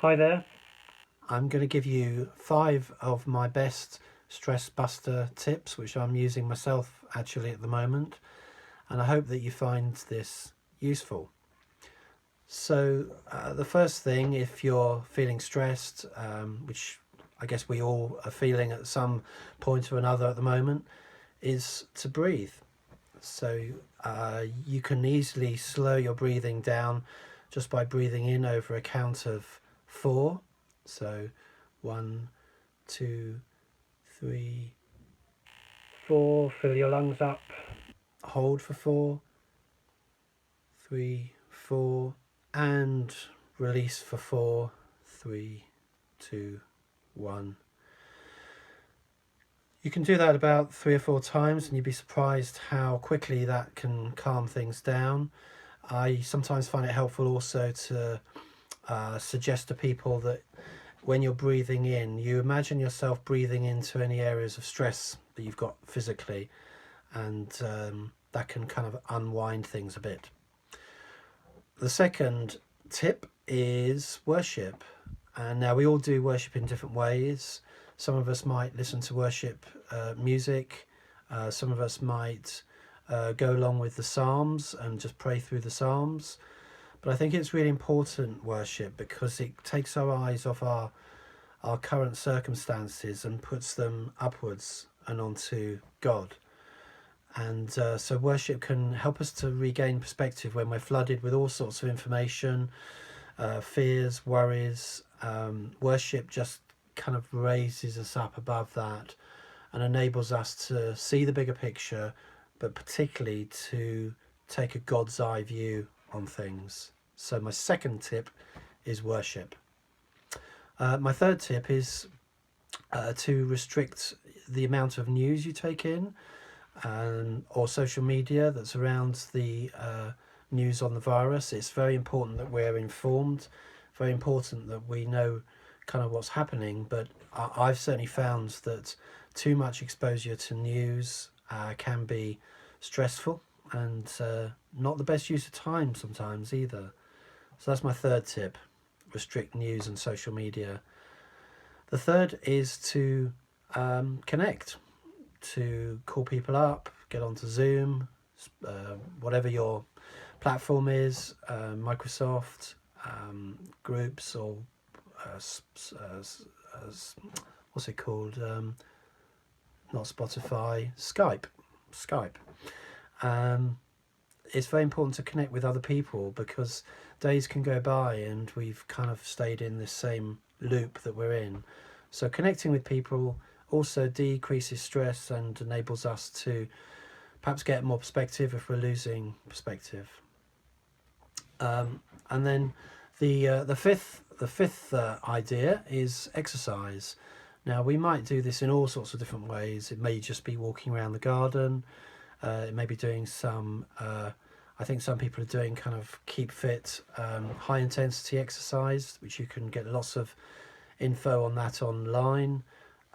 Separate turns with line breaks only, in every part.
Hi there. I'm going to give you 5 of my best stress buster tips, which I'm using myself actually at the moment, and I hope that you find this useful. So, the first thing, if you're feeling stressed, which I guess we all are feeling at some point or another at the moment, is to breathe. So, you can easily slow your breathing down just by breathing in over a count of 4. So 1, 2, 3, 4. Fill your lungs up. Hold for 4, 3, 4, and release for 4, 3, 2, 1. You can do that about 3 or 4 times and you'd be surprised how quickly that can calm things down. I sometimes find it helpful also to suggest to people that when you're breathing in, you imagine yourself breathing into any areas of stress that you've got physically, and that can kind of unwind things a bit. The second tip is worship. And now we all do worship in different ways. Some of us might listen to worship music. Some of us might go along with the Psalms and just pray through the Psalms. But I think it's really important, worship, because it takes our eyes off our current circumstances and puts them upwards and onto God. And so worship can help us to regain perspective when we're flooded with all sorts of information, fears, worries. Worship just kind of raises us up above that and enables us to see the bigger picture, but particularly to take a God's eye view on things. So my second tip is worship. My third tip is to restrict the amount of news you take in, or social media that's around the news on the virus. It's very important that we're informed, very important that we know kind of what's happening, but I've certainly found that too much exposure to news can be stressful and not the best use of time sometimes either. So that's my third tip: restrict news and social media. The third is to connect, to call people up, get onto Zoom, whatever your platform is, Microsoft, groups, or what's it called? Not Spotify, Skype. It's very important to connect with other people because days can go by and we've kind of stayed in this same loop that we're in. So connecting with people also decreases stress and enables us to perhaps get more perspective if we're losing perspective. And then the fifth idea is exercise. Now we might do this in all sorts of different ways. It may just be walking around the garden. It may be doing some, I think some people are doing kind of keep fit, high intensity exercise, which you can get lots of info on that online.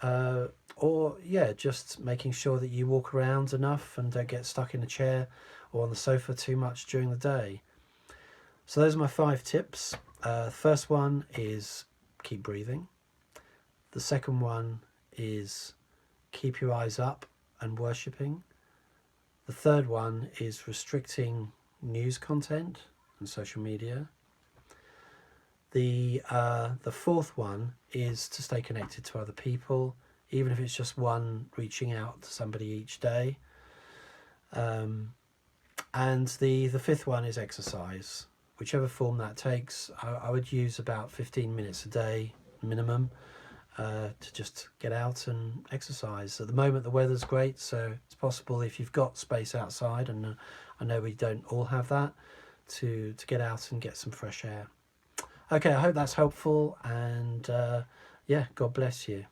Or just making sure that you walk around enough and don't get stuck in a chair or on the sofa too much during the day. So those are my 5 tips. First one is keep breathing. The second one is keep your eyes up and worshipping. The third one is restricting news content and social media. The fourth one is to stay connected to other people, even if it's just one reaching out to somebody each day. And the fifth one is exercise, whichever form that takes. I would use about 15 minutes a day minimum to just get out and exercise. At the moment the weather's great, so it's possible if you've got space outside, and I know we don't all have that, to get out and get some fresh air. Okay, I hope that's helpful, and God bless you.